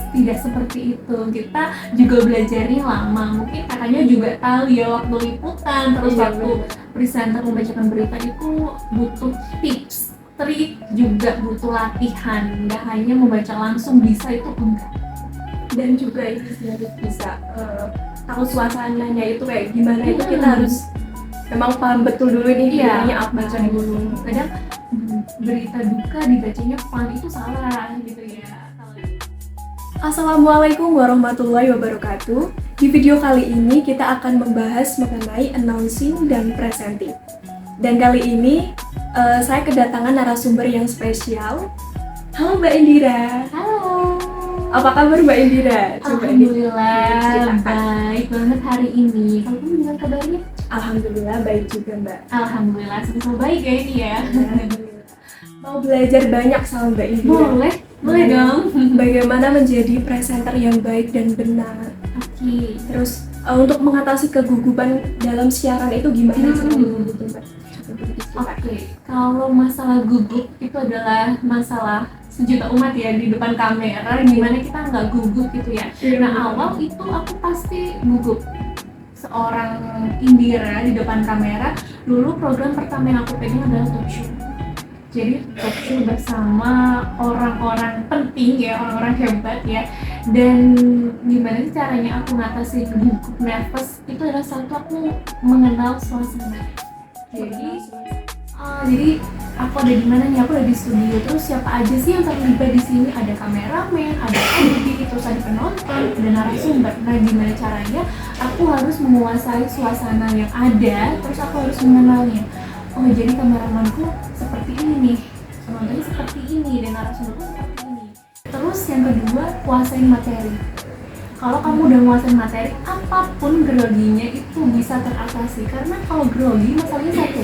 Tidak seperti itu. Kita juga belajarnya lama. Mungkin kakaknya juga tahu ya, waktu liputan terus waktu presenter membacakan berita itu butuh tips, trik, juga butuh latihan. Nggak hanya membaca langsung bisa, itu enggak. Dan juga itu harus bisa tahu suasananya itu kayak gimana, itu kita harus memang paham betul dulu nih beritanya apa dulu. Kadang berita duka dibacanya fun, itu salah gitu ya. Assalamualaikum warahmatullahi wabarakatuh. Di video kali ini kita akan membahas mengenai announcing dan presenting. Dan kali ini saya kedatangan narasumber yang spesial. Halo Mbak Indira. Halo. Apa kabar Mbak Indira? Alhamdulillah baik banget hari ini. Kalau kamu gimana kabarnya? Alhamdulillah baik juga Mbak. Alhamdulillah sama-sama baik ya ini ya. Mau belajar banyak sama Mbak Indira. Boleh dong. Bagaimana menjadi presenter yang baik dan benar. Oke. Terus untuk mengatasi kegugupan dalam siaran itu gimana sih Mbak? Oke, kalau masalah gugup itu adalah masalah sejuta umat ya di depan kamera, gimana kita nggak gugup gitu ya. Nah, awal itu aku pasti gugup. Seorang Indira di depan kamera, dulu program pertama yang aku pegang adalah talk show. Jadi talk show bersama orang-orang penting ya, orang-orang hebat ya. Dan gimana sih caranya aku ngatasin gugup, nervous, itu adalah satu, aku mengenal suasana. Jadi aku ada di mana nih? Aku ada di studio. Terus siapa aja sih yang terlibat di sini? Ada kameramen, ada AD, terus ada penonton, ada narasumber. Nah, gimana caranya? Aku harus menguasai suasana yang ada. Terus aku harus mengenalnya. Oh, jadi kameramanku seperti ini nih, penontonnya seperti ini, dan narasumberku seperti ini. Terus yang kedua, kuasain materi. Kalau kamu udah menguasai materi, apapun groginya itu bisa teratasi. Karena kalau grogi, masalahnya satu,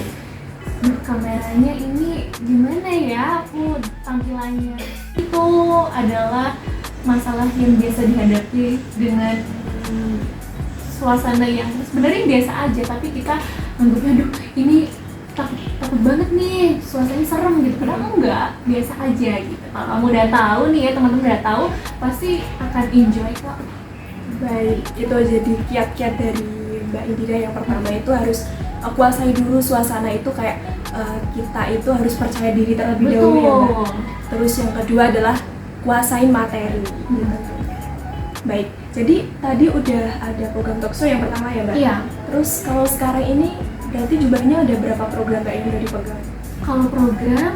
kameranya ini gimana ya, aku tampilannya. Itu adalah masalah yang biasa dihadapi dengan suasana yang sebenarnya biasa aja, tapi kita menganggapnya, aduh ini takut banget nih, suasananya serem gitu. Padahal enggak, biasa aja gitu. Kalau kamu udah tahu nih ya, teman-teman udah tahu, pasti akan enjoy kok. Baik, itu jadi kiat-kiat dari Mbak Indira. Yang pertama itu harus kuasai dulu suasana itu, kayak kita itu harus percaya diri terlebih dahulu ya Mbak. Terus yang kedua adalah kuasain materi. Baik, jadi tadi udah ada program talkshow yang pertama ya Mbak? Iya. Terus kalau sekarang ini berarti jumlahnya ada berapa program Mbak Indira dipegang? Kalau program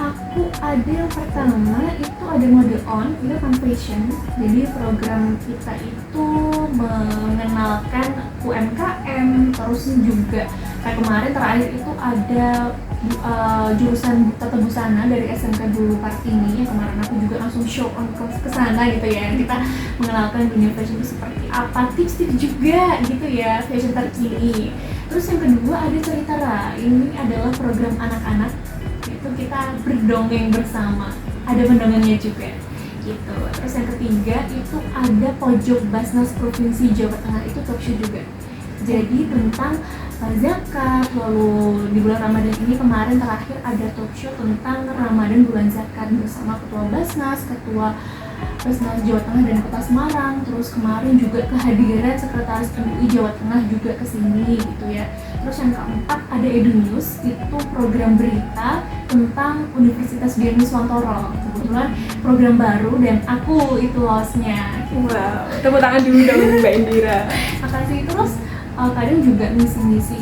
aku ada yang pertama itu ada mode on, itu confession. Jadi program kita itu mengenalkan UMKM, terus juga kayak kemarin terakhir itu ada jurusan tata busana dari SMK dulu Kartini, yang kemarin aku juga langsung show on ke sana gitu ya. Kita mengenalkan dunia fashion itu seperti apa, tips-tips juga gitu ya, fashion terkini. Terus yang kedua ada cerita Ra, ini adalah program anak-anak. Itu kita berdongeng bersama, ada pendongengnya juga gitu. Terus yang ketiga itu ada pojok Basnas Provinsi Jawa Tengah, itu talk show juga. Jadi tentang zakat, lalu di bulan Ramadan ini kemarin terakhir ada talk show tentang Ramadan bulan zakat bersama Ketua Basnas, Ketua Basnas Jawa Tengah dan Kota Semarang. Terus kemarin juga kehadiran Sekretaris MUI Jawa Tengah juga kesini gitu ya. Terus yang keempat ada Edu News, itu program berita tentang Universitas Dianuswantoro. Kebetulan program baru dan aku itu hostnya. Wow, tepuk tangan dulu dong Mbak Indira. Makasih. Terus kadang juga misi-misi,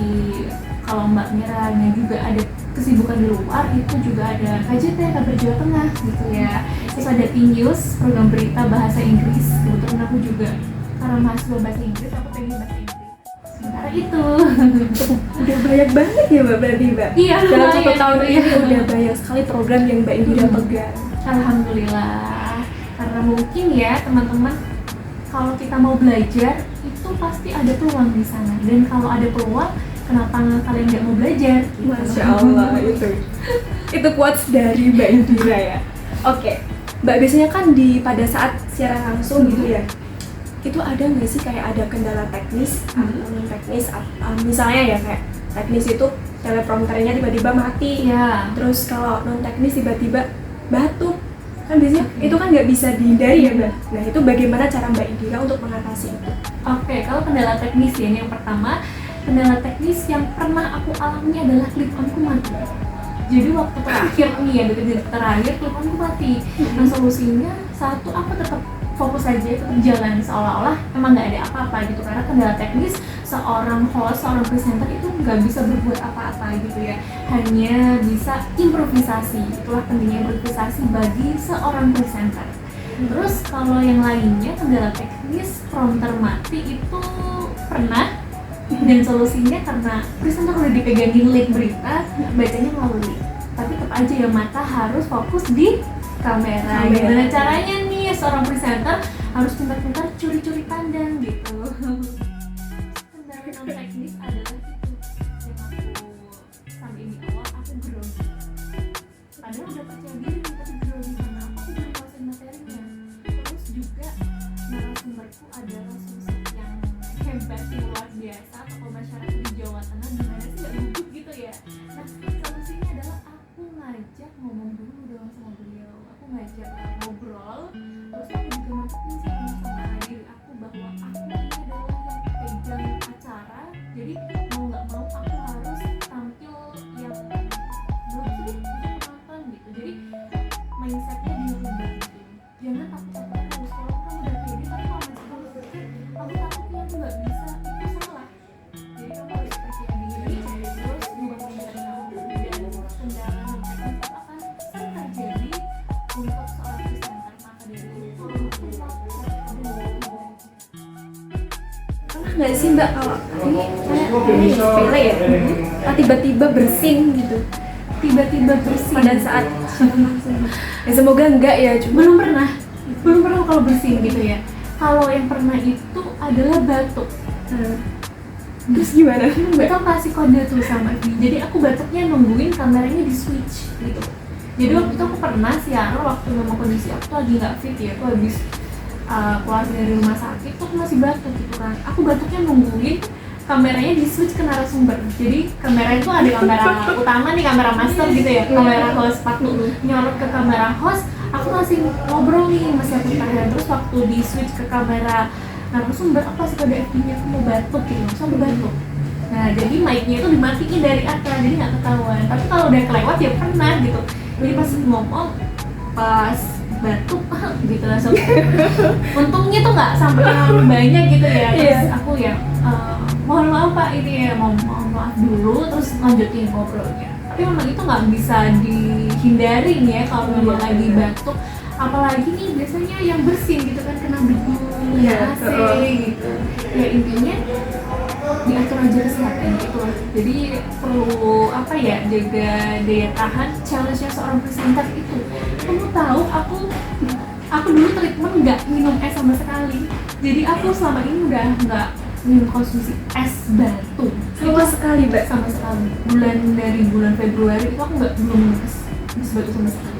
kalau Mbak Miranya juga ada kesibukan di luar, itu juga ada KJT, Kabar Jawa Tengah gitu ya. Terus ada T-News, program berita bahasa Inggris. Kebetulan aku juga karena mahasiswa bahasa Inggris, aku pengen bahasa Inggris. Sementara itu udah banyak banget ya Mbak berarti Mbak? Iya, dalam 1 tahun ini iya. udah banyak sekali program yang Mbak Indira pegang. Alhamdulillah. Karena mungkin ya teman-teman, kalau kita mau belajar itu pasti ada peluang di sana. Dan kalau ada peluang, kenapa kalian nggak mau belajar? Gitu. Masya Allah, itu quotes dari Mbak Indira ya. Oke, Mbak, biasanya kan pada saat siaran langsung gitu ya, itu ada nggak sih kayak ada kendala teknis atau non teknis? Misalnya ya kayak teknis itu teleprompternya tiba-tiba mati. Iya. Terus kalau non teknis tiba-tiba batuk Kan biasanya itu kan nggak bisa dihindari ya Mbak. Nah itu bagaimana cara Mbak Indira untuk mengatasi itu? Oke, kalau kendala teknis ya, yang pertama kendala teknis yang pernah aku alami adalah clip onku mati. Jadi waktu terakhir nih ya, detik-detik terakhir clip onku mati. Nah solusinya satu, aku tetap fokus aja, tetap jalan seolah-olah emang nggak ada apa-apa gitu, karena kendala teknis seorang host, seorang presenter itu nggak bisa berbuat apa-apa gitu ya, hanya bisa improvisasi. Itulah pentingnya improvisasi bagi seorang presenter. Terus kalau yang lainnya kendala teknis prompter mati itu pernah, dan solusinya karena presenter udah dipegangin lead berita, bacanya melalui, tapi tetap aja ya mata harus fokus di kamera. Gimana caranya nih seorang presenter harus pintar-pintar curi-curi pandang gitu. Kendala non teknis adalah itu yang aku sampai di awal aku grogi. Padahal udah percaya diri tapi grogi karena aku belum kuasain materinya. Terus juga narasumberku adalah sosok yang hebat, yang luar biasa. Tokoh masyarakat di Jawa Tengah, gimana sih nggak gugup gitu ya. Nah solusinya adalah aku ngajak ngomong dulu dong sama beliau, aku ngajak ngobrol, terus aku juga masukin sama diri aku bahwa aku ini adalah yang pegang acara, jadi mau nggak mau aku harus tampil yang bagus deh untuk penonton gitu. Jadi mindsetnya dirubah gitu, jangan takut-takut terus. Kalau kamu udah pede tapi kalau masih kamu pikir aku takutnya aku nggak bisa, itu salah. Jadi kamu harus percaya diri, terus buat mindset kamu. Dan kendala non teknis itu akan sering terjadi untuk seorang presenter, maka dari itu Pernah nggak sih Mbak kalau ini kayak sepele ya, tiba-tiba bersin gitu tiba-tiba bersih pada saat ya semoga enggak ya, cuma belum pernah kalau bersin gitu ya. Kalau yang pernah itu adalah batuk. terus gimana? Kita kasih kode tuh samaVi, jadi aku batuknya nungguin kameranya di switch gitu. Jadi waktu itu aku pernah siaran waktu memang kondisi aku tuh lagi nggak fit ya, aku habis keluar dari rumah sakit tuh aku masih batuk gitu kan. Aku batuknya nungguin kameranya di switch ke narasumber. Jadi kamera itu ada kamera utama nih, kamera master gitu ya, kamera host, waktu nyorot ke kamera host aku masih ngobrol nih, masih aku tahan. Terus waktu di switch ke kamera narasumber aku kasih kode FB-nya aku mau batuk gitu, langsung aku batuk. Nah jadi mic-nya itu dimatiin dari atas, jadi nggak ketahuan. Tapi kalau udah kelewat ya pernah gitu, jadi pas ngomong pas batuk gitu langsung untungnya tuh nggak sampai terlalu banyak gitu ya. Terus aku ya mohon maaf Pak, ini ya mohon maaf dulu, terus lanjutin ngobrolnya. Tapi memang itu nggak bisa dihindarin ya kalau memang lagi batuk, apalagi nih biasanya yang bersin gitu kan, kena debu AC gitu ya. Intinya diatur aja kesehatan gitu lah. Jadi perlu apa ya, jaga daya tahan. Challenge-nya seorang presenter itu, kamu tahu aku dulu treatment nggak minum es sama sekali. Jadi aku selama ini udah nggak minum konsumsi es batu Sama sekali Mbak? Sama sekali. Dari bulan Februari itu aku belum minum es batu sama sekali.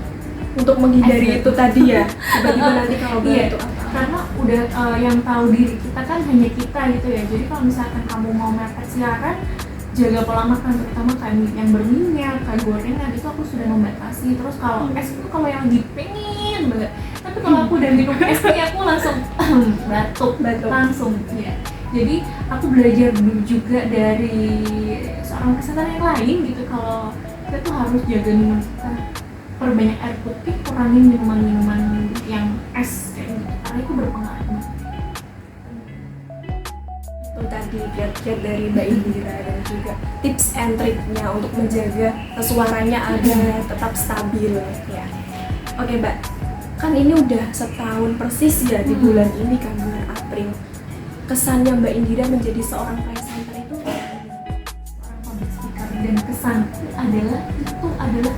Untuk menghindari itu tadi ya, tiba-tiba nanti kalau Iya, batuk apa? karena udah yang tahu diri kita kan hanya kita gitu ya. Jadi kalau misalkan kamu mau mepet siaran, jaga pola makan, terutama kayak yang berminyak, kayak gorengan, itu aku sudah membatasi. Terus kalau es itu kalau yang lagi pengen banget, tapi kalau aku udah minum es nih aku langsung batuk langsung ya. Jadi aku belajar dulu juga dari seorang presenter yang lain gitu, kalau kita tuh harus jaga minum kita, perbanyak air putih, kurangin minuman-minuman yang es kayak gitu, karena itu berpengaruh. Itu tadi kiat-kiat dari Mbak Indira dan juga tips and triknya untuk menjaga suaranya agar tetap stabil ya. Oke Mbak, kan ini udah setahun persis ya di bulan ini kan, bulan April. Kesannya Mbak Indira menjadi seorang presenter itu Seorang public speaker, dan kesan itu adalah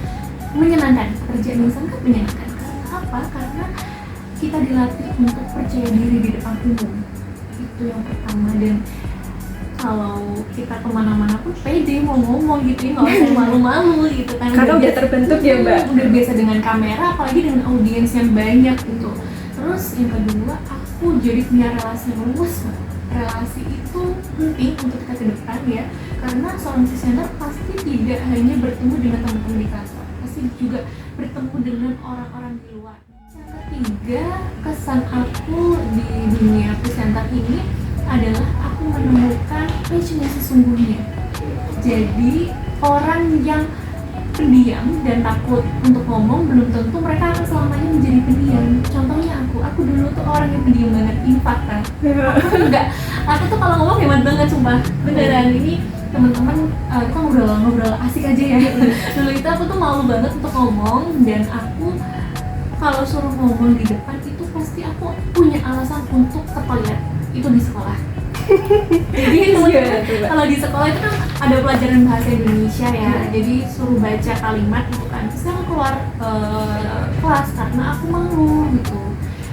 menyenangkan. Pekerjaan yang sangat menyenangkan. Karena apa? Karena kita dilatih untuk percaya diri di depan umum. Itu yang pertama. Dan kalau kita kemana-mana pun pede mau ngomong gitu ya, nggak usah malu-malu gitu kan. karena udah terbentuk ya Mbak. Udah biasa dengan kamera, apalagi dengan audiens yang banyak gitu. Terus yang kedua, aku jadi punya relasi yang luas. Relasi itu penting untuk kita ke depan ya, karena seorang presenter pasti tidak hanya bertemu dengan teman-teman di kantor, pasti juga bertemu dengan orang-orang di luar. ketiga, kesan aku di dunia presenter ini adalah aku menemukan passion yang sesungguhnya. Jadi orang yang pendiam dan takut untuk ngomong belum tentu mereka akan selamanya menjadi pendiam. Contohnya aku dulu tuh orang yang pendiam banget, in fact kan. Aku tuh kalau ngomong hebat banget sumpah. Beneran ini teman-teman kita ngobrol asik aja ya. Dulu itu aku tuh malu banget untuk ngomong dan aku kalau suruh ngomong di depan itu pasti aku punya alasan untuk ke toilet. Itu di sekolah. Jadi kalau di sekolah itu kan ada pelajaran bahasa Indonesia ya, jadi suruh baca kalimat gitu kan, terus aku keluar kelas karena aku malu gitu.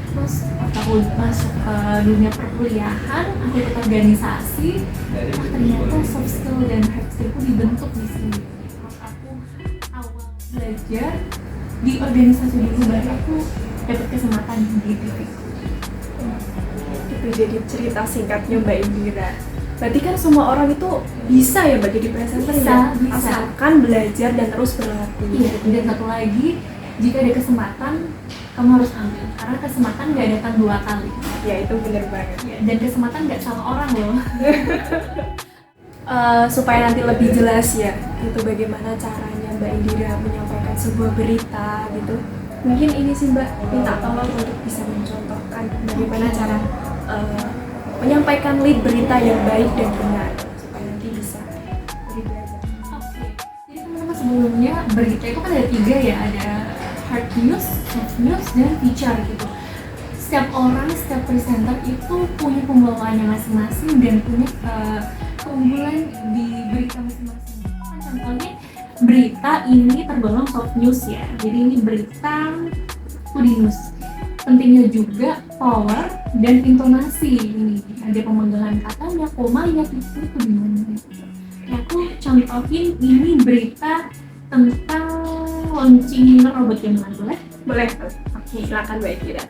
Terus aku masuk ke dunia perkuliahan, aku ikut organisasi, ternyata soft skill dan hard skill aku dibentuk di sini. Terus aku awal belajar di organisasi dulu, baru aku dapat kesempatan di TV. Itu jadi cerita singkatnya Mbak Indira. Berarti kan semua orang itu bisa ya Mbak jadi presenter ya? Bisa. Asalkan belajar dan terus berlatih. Iya, dan satu lagi, jika ada kesempatan, kamu harus ambil. Karena kesempatan nggak datang 2 kali. Ya itu benar banget. Ya, dan kesempatan nggak salah orang loh. Supaya nanti lebih jelas ya, itu bagaimana caranya Mbak Indira menyampaikan sebuah berita gitu. Mungkin ini sih Mbak, minta tolong untuk bisa mencontohkan bagaimana cara menyampaikan lead berita yang baik dan benar supaya nanti bisa lebih belajar. Oke, jadi teman-teman sebelumnya berita itu kan ada 3 ya, ada hard news, soft news, dan feature gitu. Setiap orang, setiap presenter itu punya pembawaannya masing-masing dan punya keunggulan di berita masing-masing. Contohnya berita ini tergolong soft news ya, jadi ini berita foodie news. Pentingnya juga power dan intonasi. Ini ada pemanggilan katanya, komanya itu gimana gitu. Nah, aku contohin ini berita tentang launching robot gamelan, boleh? Boleh. Oke, silakan Mbak Indira.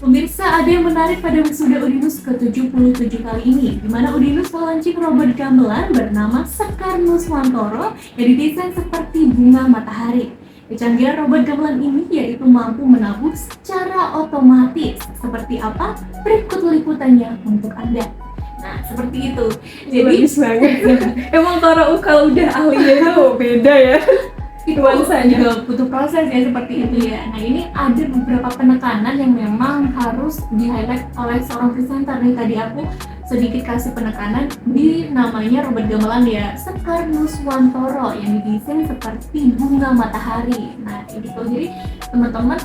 Pemirsa, ada yang menarik pada wisuda Udinus ke-77 kali ini, di mana Udinus melaunching robot gamelan bernama Sekar Nuswantoro yang didesain seperti bunga matahari. Kecanggihan robot gamelan ini yaitu mampu menabuh secara otomatis. Seperti apa? Berikut liputannya untuk Anda. Nah, seperti itu. Jadi Bagus banget. Emang kalau udah ahlinya itu beda ya. itu nuansanya. juga butuh proses ya seperti itu ya. Nah, ini ada beberapa penekanan yang memang harus di-highlight oleh seorang presenter nih. Tadi aku sedikit kasih penekanan di namanya robot gamelan ya, Sekar Nuswantoro yang didesain seperti bunga matahari. Nah, itu jadi teman-teman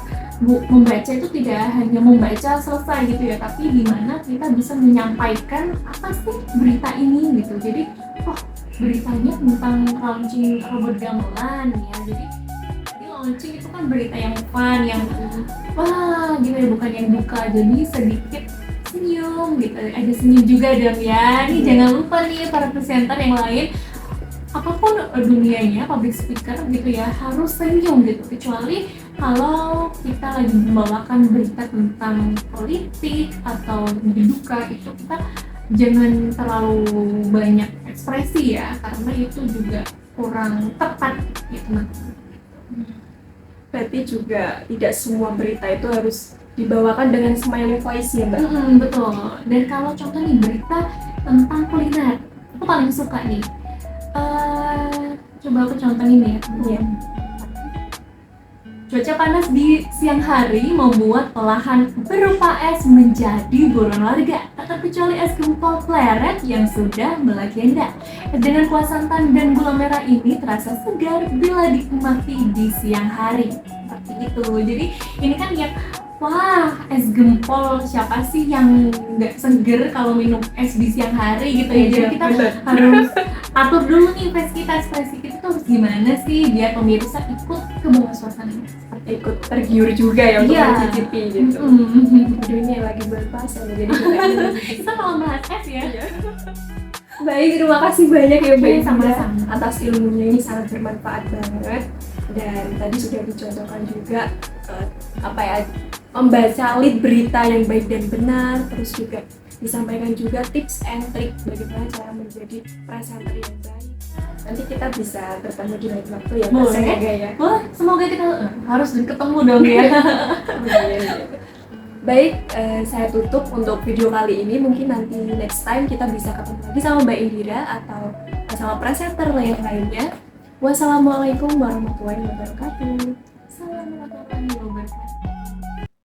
membaca itu tidak hanya membaca selesai gitu ya, tapi gimana kita bisa menyampaikan apa sih berita ini gitu. Jadi beritanya tentang launching robot gamelan ya, jadi launching itu kan berita yang fun, yang wah gitu ya, bukan yang duka, jadi sedikit senyum gitu, ada senyum juga dong ya. Nih jangan lupa nih para presenter yang lain, apapun dunianya public speaker gitu ya, harus senyum gitu, kecuali kalau kita lagi membawakan berita tentang politik atau duka, itu kita jangan terlalu banyak ekspresi ya, karena itu juga kurang tepat gitu. Berarti juga tidak semua berita itu harus dibawakan dengan smiley voice ya Mbak? Betul. Dan kalau contoh nih berita tentang kuliner, aku paling suka nih. Coba aku contohin ya. Iya. Cuaca panas di siang hari membuat olahan berupa es menjadi buruan warga, tak terkecuali es gempol pleret yang sudah melegenda. Dengan kuah santan dan gula merah ini terasa segar bila dinikmati di siang hari. Seperti itu. Jadi ini kan yang wah, es gempol, siapa sih yang nggak seger kalau minum es di siang hari gitu ya. Jadi kita harus atur dulu nih ekspresi kita tuh harus gimana sih biar pemirsa ikut ke bawah suasananya, seperti ikut tergiur juga ya untuk mencicipi gitu. Aduh, ini lagi berpas ya, jadi kita mau bahas es ya. Baik, terima kasih banyak ya Mbak sama-sama atas ilmunya, ini sangat bermanfaat banget. Dan tadi sudah dicontohkan juga membaca lead berita yang baik dan benar, terus juga disampaikan juga tips and trik bagaimana cara menjadi presenter yang baik. Nanti kita bisa bertemu di lain waktu ya. Boleh. Semoga ya. Wah, semoga kita harus ketemu dong ya. Baik, saya tutup untuk video kali ini. Mungkin nanti next time kita bisa ketemu lagi sama Mbak Indira atau sama presenter lainnya. Wassalamualaikum warahmatullahi wabarakatuh. Assalamualaikum warahmatullahi wabarakatuh.